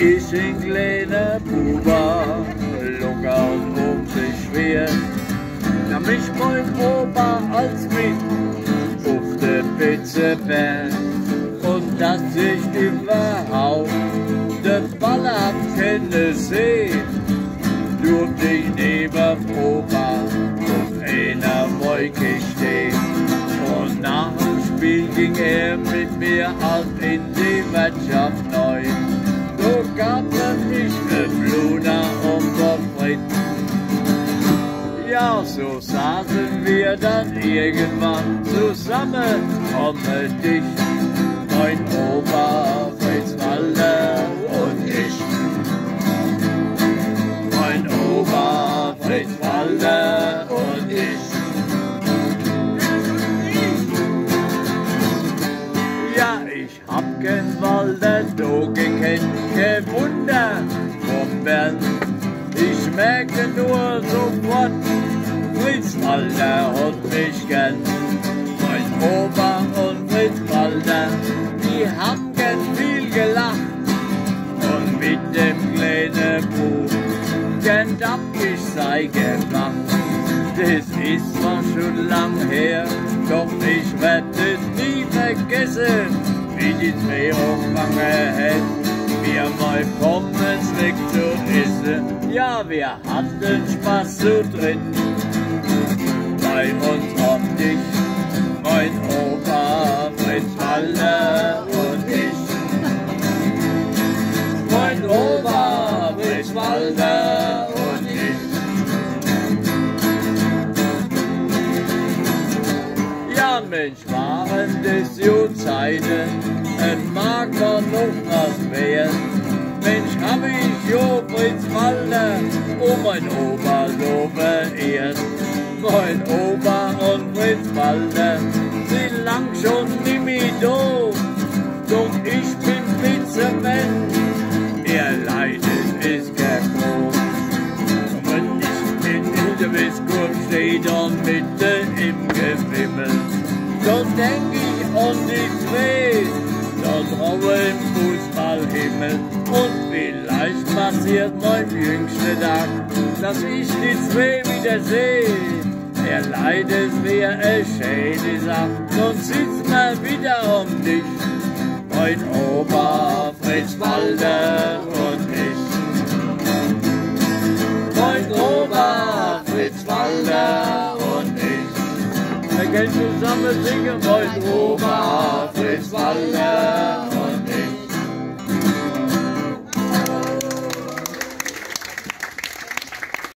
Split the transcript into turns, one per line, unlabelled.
Ich ein kleiner Buber, locker und um sich schwer. Na mich mein Opa als mit auf der Pizzeberg. Und dass ich überhaupt den Ball hab können sehen, durfte ich neben Opa auf einer Wolke stehen. Und nach dem Spiel ging mit mir auf in die Wirtschaft neu. So gab es mich ne Bluna und Pommes. Ja, so saßen wir dann irgendwann zusammen um den Tisch. Mein Opa, Fritz Walter und ich. Mein Opa, Fritz Walter und ich. Ja, ich hab kein Walter do gekannt, kein Wunder vom Bern. Ich merke nur sofort, Fritz Walter hat mich gern. Mein Opa und Fritz Walter, die haben gern viel gelacht. Und mit dem kleinen Buch, gern hab ich sei gemacht. Das ist zwar schon lang her, doch ich werd es nie vergessen, wie die zwei angefangen hätten, mir mal Pommes weg zu essen. Ja, wir hatten Spaß zu dritt, bei uns am Tisch, mein Opa, Fritz Walter und ich. Mein Opa, Fritz Walter und ich. Ja, Mensch, waren das so Zeiten, es mag doch noch was werden. Mensch, hab ich jo Fritz Walter und mein Opa so verehrt. Mein Opa und Fritz Walter sind lang schon nimmer da, doch ich bin Pizzaman, er leidet ist gekommen. Und ich bin in der Westkurve, steh da mitten im Gewimmel. Dann denk ich an die zwei, da drauf im Fußballhimmel. Und vielleicht passiert mein jüngster Tag, dass ich die zwei wieder seh. Er leidet wie eine schöne Sache, sonst sitzt man wieder um dich. Mein Opa, Fritz Walter und ich. Mein Opa, Fritz Walter und ich. Wir können zusammen singen, mein Opa, Fritz Walter